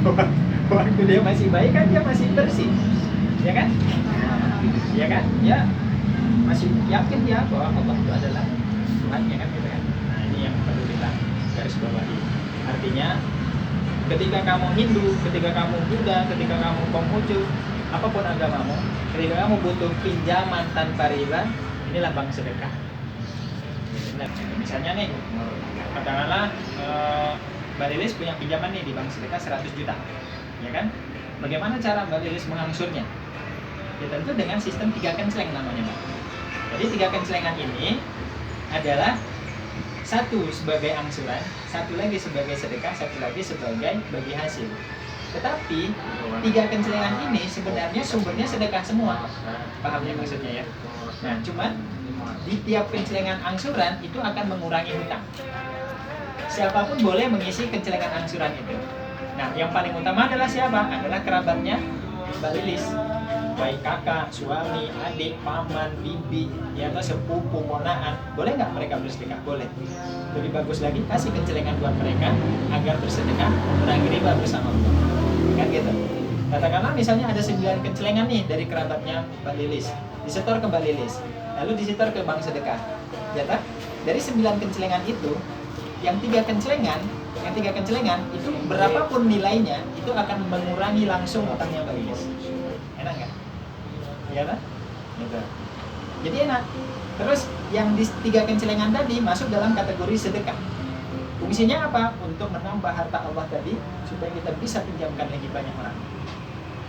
Waktu dia masih bayi kan dia masih bersih, ya kan? Ya kan? Ya masih yakin dia bahwa Allah itu adalah Tuhannya kan gitu kan? Nah ini yang perlu kita garis bawahi. Artinya ketika kamu Hindu, ketika kamu Buddha, ketika kamu Konghucu, apapun agamamu, ketika kamu butuh pinjaman tanpa riba, inilah bank sedekah. Nah, misalnya nih, katakanlah Mbak Lilis punya pinjaman nih di bank sedekah 100 juta, ya kan? Bagaimana cara Mbak Lilis mengangsurnya? Ya tentu dengan sistem 3 kenceleng namanya, Mbak. Jadi 3 kencelengan ini adalah satu sebagai angsuran, satu lagi sebagai sedekah, satu lagi sebagai bagi hasil. Tetapi 3 kencelengan ini sebenarnya sumbernya sedekah semua. Paham ya maksudnya ya? Nah, cuman di tiap kencelengan angsuran itu akan mengurangi hutang. Siapapun boleh mengisi kencelengan angsuran itu. Nah, yang paling utama adalah siapa? Adalah kerabatnya Mbak Lilis. Baik kakak, suami, adik, paman, bibi, ya atau sepupu, ponaan, boleh nggak mereka bersedekah? Boleh. Lebih bagus lagi kasih kencelengan buat mereka agar bersedekah mengurangi riba bersama Allah. Kan gitu. Katakanlah misalnya ada 9 kencelengan nih dari kerabatnya Mbak Lilis, disetor ke Mbak Lilis, lalu disetor ke bank sedekah. Ya tak? Dari 9 kencelengan itu, yang 3 kencelengan itu berapapun nilainya itu akan mengurangi langsung utangnya Mbak Lilis. Enak nggak? Ya kan? Gitu. Jadi enak. Terus yang di 3 kencelengan tadi masuk dalam kategori sedekah. Fungsinya apa? Untuk menambah harta Allah tadi supaya kita bisa pinjamkan lagi banyak orang.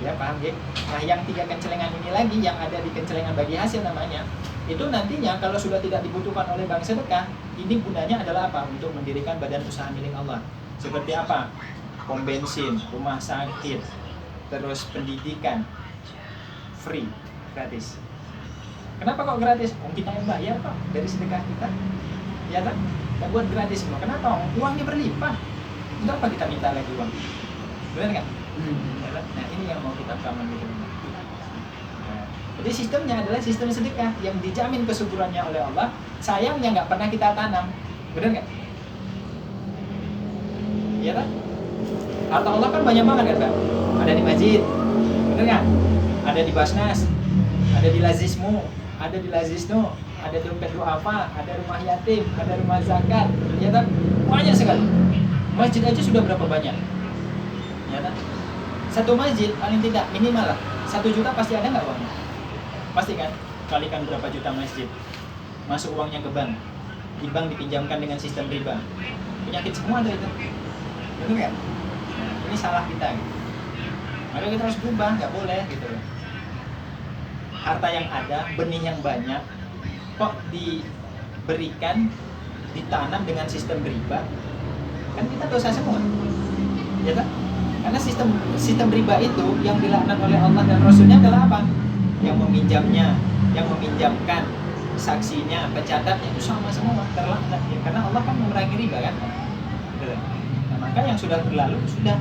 Ya paham ya? Nah yang 3 kencelengan ini lagi yang ada di kencelengan bagi hasil namanya, itu nantinya kalau sudah tidak dibutuhkan oleh bank sedekah, ini gunanya adalah apa? Untuk mendirikan badan usaha milik Allah. Seperti apa? Pom bensin, rumah sakit, terus pendidikan, free, gratis. Kenapa kok gratis? Kita yang bayar kok dari sedekah kita, ya kan? Kita buat gratis semua. Kenapa? Uangnya berlimpah. Untuk apa kita minta lagi uang? Benar nggak? Nah ini yang mau kita pahami gitu. Nah, jadi sistemnya adalah sistem sedekah yang dijamin kesuburannya oleh Allah. Sayangnya nggak pernah kita tanam. Benar nggak? Iya kan? Harta Allah kan banyak banget kan, Pak? Ada di masjid, benar nggak? Ada di Basnas, ada di Lazismu, ada di Lazisno, ada dompet duafa, ada rumah yatim, ada rumah zakat, ya kan? Banyak sekali. Masjid aja sudah berapa banyak? Ya kan? Satu masjid paling tidak minimal lah 1 juta pasti ada nggak uangnya? Pasti kan? Kalikan berapa juta masjid, masuk uangnya ke bank, di bank dipinjamkan dengan sistem riba. Penyakit semua ada itu, betul nggak? Nah, ini salah kita. Gitu. Maka kita harus berubah, nggak boleh gitu loh. Harta yang ada, benih yang banyak, kok diberikan, ditanam dengan sistem riba, kan kita dosa semua, ya kan? Karena sistem riba itu yang dilaknat oleh Allah dan Rasulnya adalah apa? Yang meminjamnya, yang meminjamkan, saksinya, pencatatnya itu sama semua terlaknat ya. Karena Allah kan memerangi riba kan? Nah, maka yang sudah berlalu sudah.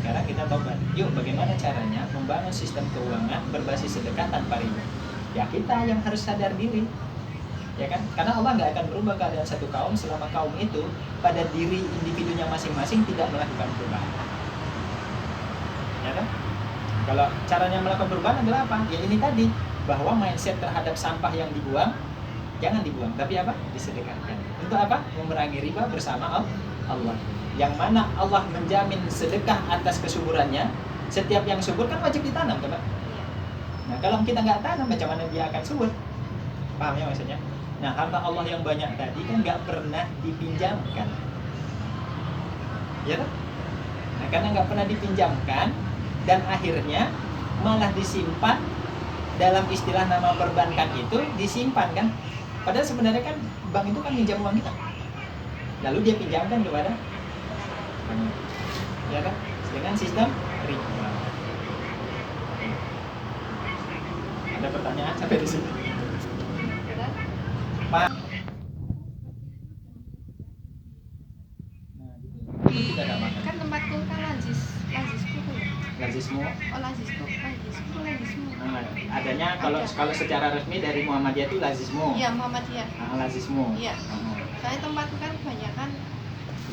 Sekarang kita tobat. Yuk bagaimana caranya membangun sistem keuangan berbasis sedekah tanpa riba? Ya kita yang harus sadar diri. Ya kan? Karena Allah nggak akan berubah keadaan satu kaum selama kaum itu pada diri individunya masing-masing tidak melakukan perubahan. Ya kan? Kalau caranya melakukan perubahan adalah apa? Ya ini tadi, bahwa mindset terhadap sampah yang dibuang jangan dibuang, tapi apa? Disedekahkan. Untuk apa? Memerangi riba bersama Allah. Yang mana Allah menjamin sedekah atas kesuburannya. Setiap yang subur kan wajib ditanam, teman. Nah kalau kita nggak tanam, macam mana dia akan subur? Paham ya maksudnya? Nah harta Allah yang banyak tadi kan nggak pernah dipinjamkan, ya kan? Nah karena nggak pernah dipinjamkan dan akhirnya malah disimpan dalam istilah nama perbankan itu disimpan kan? Padahal sebenarnya kan bank itu kan minjam uang kita, lalu dia pinjamkan kepada ya kan, dengan sistem riba. Ada pertanyaan sampai di sini? Pak. Nah, kita ada makan. Kan tempatku kan lazisku tuh. Lazismu. Oh lazisku. Nah, adanya kalau secara resmi dari Muhammadiyah itu lazismu. Iya Muhammadiyah. Lazismu. Iya. Saya tempatku kan kebanyakan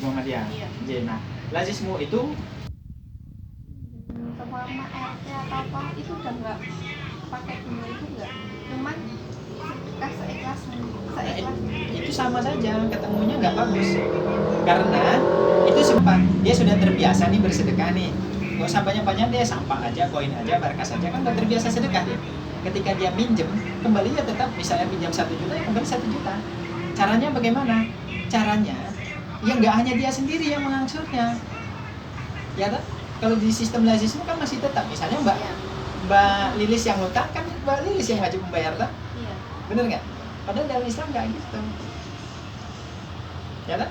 Muhammadiyah. Iya. Nah, lazismu itu apa-apa itu udah nggak pakai bunga itu nggak, cuman sedekah seikhlasnya. Nah, itu sama saja, ketemunya nggak bagus. Karena itu sumpah, dia sudah terbiasa nih bersedekah nih. Gak usah banyak-banyak deh, sampah aja, koin aja, berkas aja, kan udah terbiasa sedekah dia. Ketika dia minjem, kembalinya tetap, misalnya pinjam 1 juta, ya kembali 1 juta. Caranya bagaimana? Caranya, ya nggak hanya dia sendiri yang mengangsurnya. Ya kan? Kalau di sistem lazisme kan masih tetap, misalnya Iya. Mbak Lilis yang ngutang, kan Mbak Lilis yang wajib membayar, tak? Iya. Bener nggak? Padahal dalam Islam nggak gitu. Ya kan?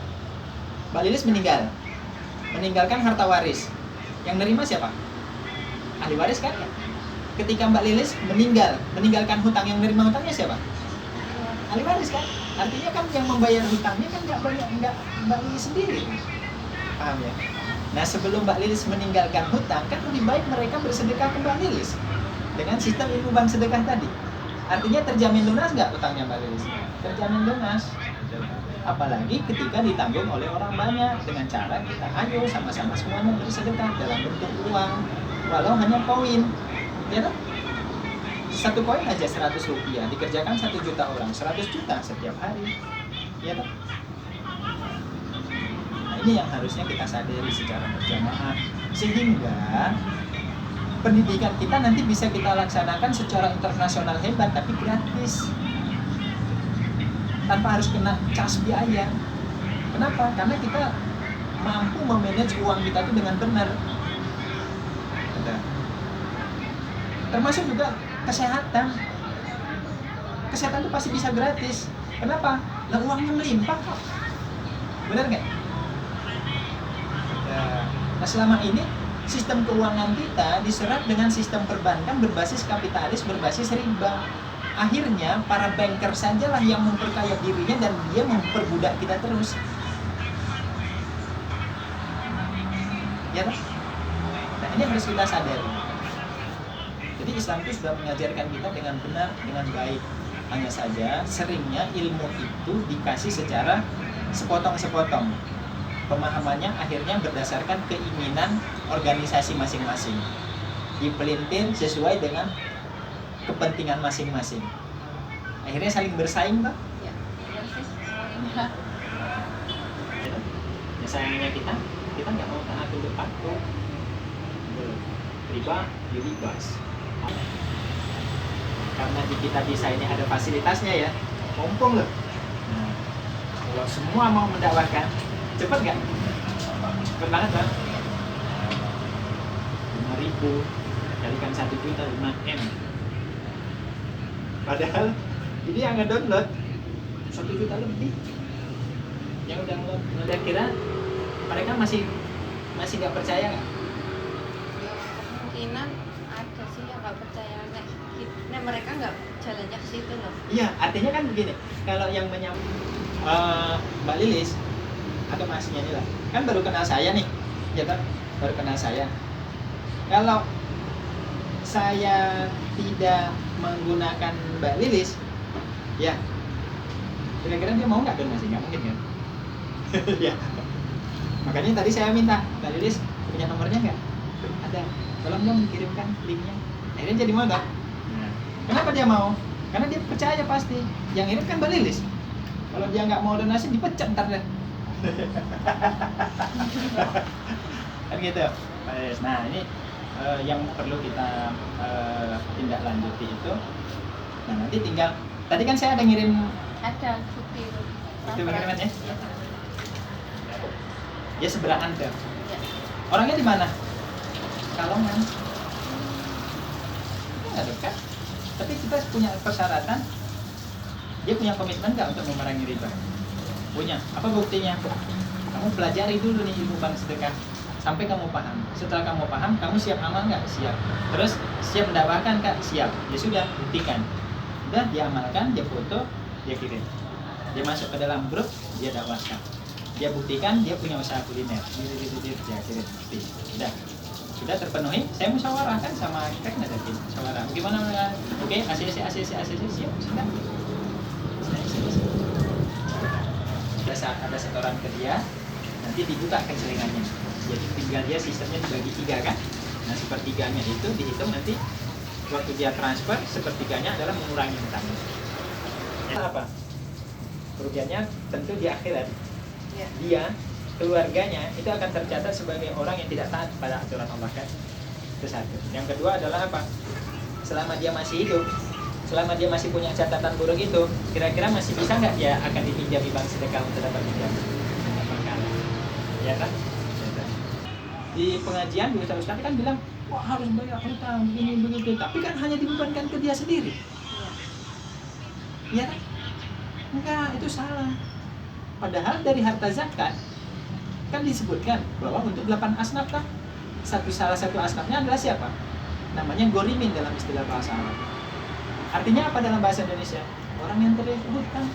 Mbak Lilis meninggalkan harta waris. Yang nerima siapa? Ahli waris kan? Ketika Mbak Lilis meninggalkan hutang, yang nerima hutangnya siapa? Ahli waris kan? Artinya kan yang membayar hutangnya kan nggak Mbak Lilis sendiri. Paham ya? Nah, sebelum Mbak Lilis meninggalkan hutang, kan lebih baik mereka bersedekah ke Mbak Lilis dengan sistem ilmu bank sedekah tadi. Artinya terjamin lunas nggak hutangnya Mbak Lilis? Terjamin lunas. Apalagi ketika ditanggung oleh orang banyak, dengan cara kita ayo sama-sama semuanya bersedekah dalam bentuk uang, walau hanya koin, ya kan? 1 koin aja 100 rupiah, dikerjakan 1 juta orang, 100 juta setiap hari, ya kan? Nah, ini yang harusnya kita sadari secara berjamaah, sehingga pendidikan kita nanti bisa kita laksanakan secara internasional hebat, tapi gratis, tanpa harus kena cas biaya. Kenapa? Karena kita mampu memanage uang kita itu dengan benar. Termasuk juga kesehatan. Kesehatan itu pasti bisa gratis. Kenapa? Lah uangnya melimpah kok. Benar nggak? Nah, selama ini sistem keuangan kita diserap dengan sistem perbankan berbasis kapitalis, berbasis riba. Akhirnya para banker sajalah yang memperkaya dirinya dan dia memperbudak kita terus. Ya kan? Nah, ini harus kita sadari. Jadi Islam itu sudah mengajarkan kita dengan benar, dengan baik. Hanya saja seringnya ilmu itu dikasih secara sepotong-sepotong. Pemahamannya akhirnya berdasarkan keinginan organisasi masing-masing. Dipelintir sesuai dengan kepentingan masing-masing. Akhirnya saling bersaing, Pak. Ya, iya sih. Ya, sayangnya kita nggak mau taat untuk patuh. Riba, diribas. Karena di kita bisa ini ada fasilitasnya ya, mumpung loh. Nah, kalau semua mau mendakwahkan, cepet nggak? Cepet banget, Pak. 5.000 kalikan 1 juta 5M. Padahal ini yang ngedownload 1 juta lebih. Yang udah ngedownload, kira mereka masih nggak percaya nggak? Kemungkinan ada sih yang nggak percaya. Nah, mereka nggak jalannya ke situ loh. Iya, artinya kan begini. Kalau yang Mbak Lilis atau masnya ini lah, kan baru kenal saya nih, ya kan? Baru kenal saya. Kalau saya tidak menggunakan Mbak Lilis, ya, kira-kira dia mau nggak donasi? Nggak mungkin kan? Ya. Makanya tadi saya minta, Mbak Lilis punya nomornya nggak? Ada. Tolong dong dikirimkan linknya. Akhirnya jadi mau nggak? Nah, kenapa dia mau? Karena dia percaya pasti. Yang ini kan Mbak Lilis. Kalau dia nggak mau donasi, dipecat ntar deh. Kan gitu. Nah, ini yang perlu kita tindak lanjuti itu. Nah, nanti tinggal. Tadi kan saya ada ngirim. Ada bukti itu. Bukti pengiriman ya? Iya. Ya seberang Anda. Iya. Orangnya di mana? Kalongan. Nggak dekat. Tapi kita punya persyaratan. Dia punya komitmen nggak untuk memerangi riba? Punya. Apa buktinya? Kamu pelajari dulu nih ilmu bank sedekah sampai kamu paham. Setelah kamu paham, kamu siap amal nggak? Siap. Terus siap mendakwahkan Kak? Siap. Ya sudah, buktikan. Udah, dia amalkan, dia foto, dia kirim. Dia masuk ke dalam grup, dia dakwahkan. Dia buktikan dia punya usaha kuliner. Dia kirim. Udah. Sudah terpenuhi, saya musyawarah kan sama arsitek ada tim musyawarah. Gimana? Oke, ACC siap. Sudah. Ada setoran ke dia, nanti dibuka kencelengannya. Jadi tinggal dia sistemnya dibagi 3 kan. Nah, sepertiganya itu dihitung nanti waktu dia transfer, sepertiganya adalah mengurangi hutangnya. Apa? Kerugiannya tentu di akhirat. Ya. Dia, keluarganya itu akan tercatat sebagai orang yang tidak taat pada aturan Allah kan. Itu satu. Yang kedua adalah apa? Selama dia masih hidup, selama dia masih punya catatan buruk itu, kira-kira masih bisa nggak dia akan dipinjam di bank sedekah untuk dapat pinjam? Ya kan? Di pengajian juga Ustaz kan bilang, wah harus bayar hutang begini begitu, tapi kan hanya dibebankan ke dia sendiri. Ya kan? Enggak, itu salah. Padahal dari harta zakat kan disebutkan bahwa untuk 8 asnaf kan salah satu asnafnya adalah siapa? Namanya gorimin dalam istilah bahasa Arab. Artinya apa dalam bahasa Indonesia? Orang yang terlilit hutang.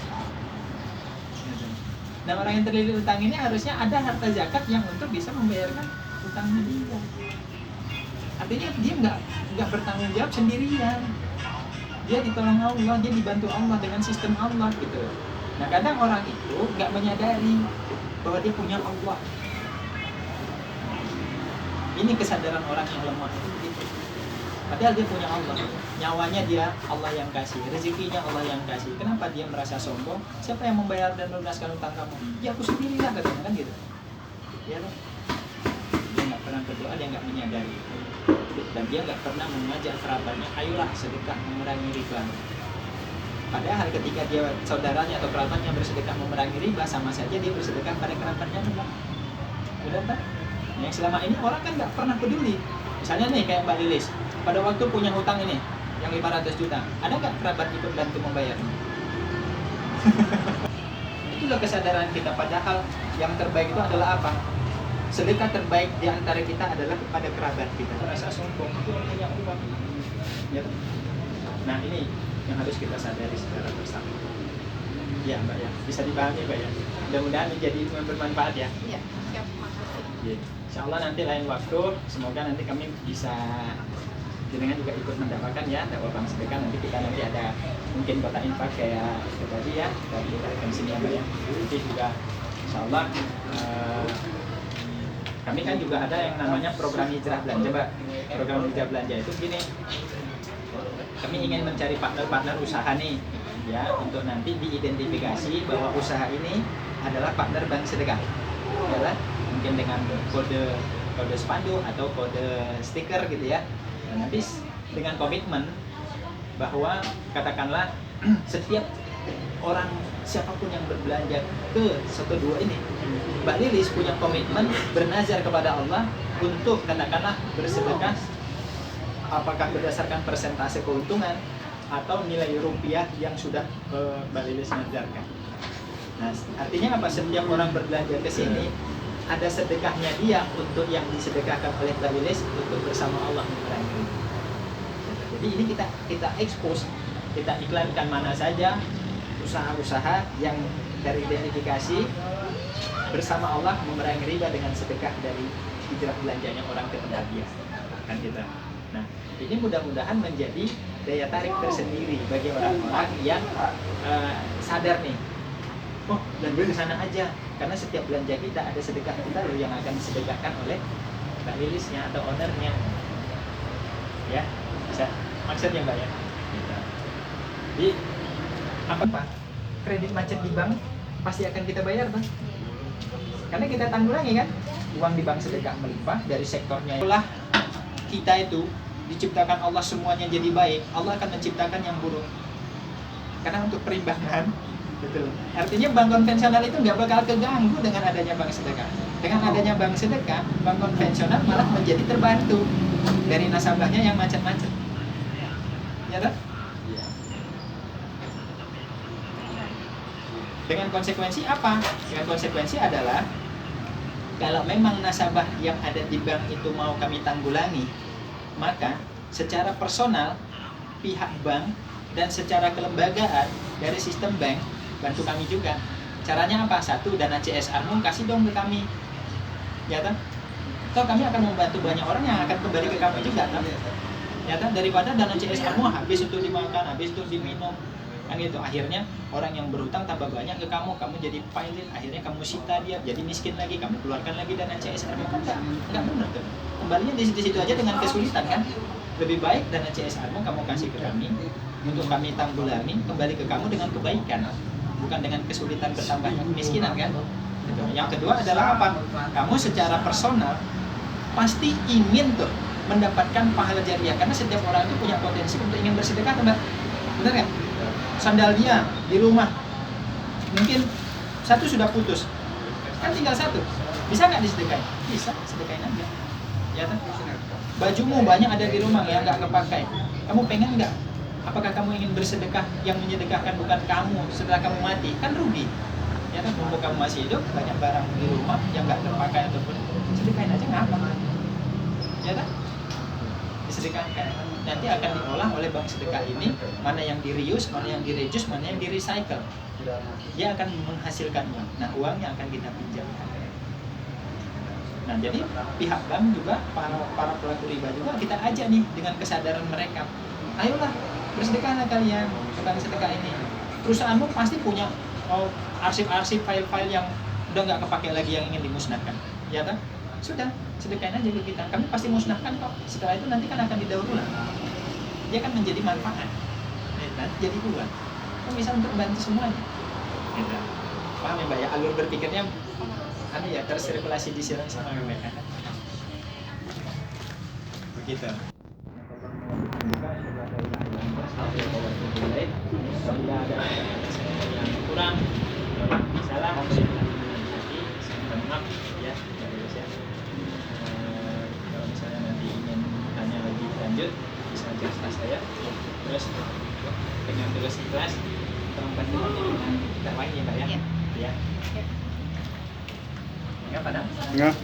Nah, orang yang terlilit hutang ini harusnya ada harta zakat yang untuk bisa membayarkan hutangnya dia. Artinya dia nggak bertanggung jawab sendirian. Dia ditolong Allah, dia dibantu Allah dengan sistem Allah gitu. Nah, kadang orang itu nggak menyadari bahwa dia punya Allah. Ini kesadaran orang yang lemah itu gitu. Padahal dia punya Allah, nyawanya dia Allah yang kasih, rezekinya Allah yang kasih. Kenapa dia merasa sombong? Siapa yang membayar dan melunaskan utang kamu? Ya aku sendiri lah katanya kan gitu. Ya kan? Dia nggak pernah berdoa, dia nggak menyadari. Dan dia nggak pernah mengajak kerabatnya, ayolah sedekah memerangi riba. Padahal ketika dia saudaranya atau kerabatnya bersedekah memerangi riba, sama saja dia bersedekah pada kerabatnya juga. Benar tak? Yang selama ini orang kan nggak pernah peduli. Misalnya nih kayak Mbak Lilis, pada waktu punya hutang ini yang 500 juta, ada nggak kerabat ikut bantu membayar? Itulah kesadaran kita. Padahal yang terbaik itu adalah apa? Sedekah terbaik di antara kita adalah kepada kerabat kita. Rasa sombong itu yang punya uang. Ya. Nah ini yang harus kita sadari secara bersama. Ya Mbak ya, bisa dipahami Mbak ya. Mudah-mudahan menjadi bermanfaat ya. Iya, siap, makasih. Ya. Insya Allah nanti lain waktu, semoga nanti kami bisa jenengan juga ikut mendapatkan ya dakwah bank sedekah. Nanti kita nanti ada mungkin kota infak kayak itu tadi ya, dari kita akan sini ya Mbak ya. Nanti juga Insya Allah kami kan juga ada yang namanya program hijrah belanja Mbak. Program hijrah belanja itu gini, kami ingin mencari partner-partner usaha nih ya, untuk nanti diidentifikasi bahwa usaha ini adalah partner bank sedekah ya, mungkin dengan kode spanduk atau kode stiker gitu ya. Nah, nanti dengan komitmen bahwa katakanlah setiap orang siapapun yang berbelanja ke 1-2 ini, Mbak Lilis punya komitmen bernazar kepada Allah untuk katakanlah bersedekah, apakah berdasarkan persentase keuntungan atau nilai rupiah yang sudah Mbak Lilis nazarkan. Nah, artinya apa? Setiap orang berbelanja ke sini ada sedekahnya dia untuk yang disedekahkan oleh Mbak Lilis untuk bersama Allah memerangi. Jadi ini kita expose, kita iklankan mana saja usaha-usaha yang teridentifikasi bersama Allah memerangi riba dengan sedekah dari hijrah belanjanya orang ke tempat dia kan kita. Nah, ini mudah-mudahan menjadi daya tarik tersendiri bagi orang-orang yang sadar nih, oh belanja ke sana aja, karena setiap belanja kita ada sedekah kita loh yang akan disedekahkan oleh Mbak Lilisnya atau ownernya. Ya, bisa maksudnya Mbak ya. Jadi apa? Kredit macet di bank pasti akan kita bayar Bang. Karena kita tanggulangi kan, uang di bank sedekah melimpah dari sektornya. Setelah kita itu diciptakan Allah semuanya jadi baik, Allah akan menciptakan yang buruk. Karena untuk perimbangan, betul. Artinya bank konvensional itu nggak bakal keganggu dengan adanya bank sedekah. Dengan adanya bank sedekah, bank konvensional malah menjadi terbantu dari nasabahnya yang macet-macet. Ya tak? Dengan konsekuensi apa? Dengan konsekuensi adalah kalau memang nasabah yang ada di bank itu mau kami tanggulangi, maka secara personal pihak bank dan secara kelembagaan dari sistem bank bantu kami juga. Caranya apa? Satu, dana CSR-mu kasih dong ke kami. Ya kan? Atau kami akan membantu banyak orang yang akan kembali ke kami juga kan? Ya kan? Daripada dana CSR-mu habis untuk dimakan, habis untuk diminum, kan gitu. Akhirnya orang yang berhutang tambah banyak ke kamu jadi pilot, akhirnya kamu sita dia jadi miskin lagi, kamu keluarkan lagi dana CSR, kan nggak benar tuh. Kembalinya di situ aja dengan kesulitan kan. Lebih baik dana CSR-mu kamu kasih ke kami untuk kami tanggulangi, kembali ke kamu dengan kebaikan, bukan dengan kesulitan bertambahnya kemiskinan kan. Gitu. Yang kedua adalah apa? Kamu secara personal pasti ingin tuh mendapatkan pahala jariah, karena setiap orang itu punya potensi untuk ingin bersedekah, Mbak. Benar kan? Sandal dia di rumah mungkin satu sudah putus, kan tinggal satu, bisa nggak disedekain? Bisa, sedekain aja. Ya kan? Bajumu banyak ada di rumah yang nggak kepakai, kamu pengen nggak? Apakah kamu ingin bersedekah yang menyedekahkan bukan kamu setelah kamu mati? Kan rugi. Ya kan, mumpung kamu masih hidup, banyak barang di rumah yang nggak terpakai ataupun sedekahin aja nggak apa. Ya kan? Disedekahkan. Nanti akan diolah oleh bank sedekah ini, mana yang di reuse, mana yang di reduce, mana yang di recycle. Dia akan menghasilkan uang. Nah, uangnya akan kita pinjamkan. Nah, jadi pihak bank juga, para pelaku riba juga kita ajak nih dengan kesadaran mereka. Ayolah, bersedekahlah kalian ke bank sedekah ini. Perusahaanmu pasti punya arsip-arsip file-file yang udah nggak kepake lagi yang ingin dimusnahkan, ya kan? Sudah, sedekahin aja ke kita. Kami pasti musnahkan kok. Setelah itu nanti kan akan didaur ulang. Dia kan menjadi manfaat. Nanti jadi uang. Kan bisa untuk bantu semuanya. Gitu. Paham ya Mbak ya? Alur berpikirnya ya tersirkulasi di sini sama mereka. Begitu. Bila ada yang kurang, salah, saya maaf ya. Kalau misalnya nanti ingin tanya lebih lanjut, bisa cek tas saya. Terus dengan tulus ikhlas, tolong bantu dengan dakwah ya Mbak ya. Iya. Ya. Enggak padahal? Enggak.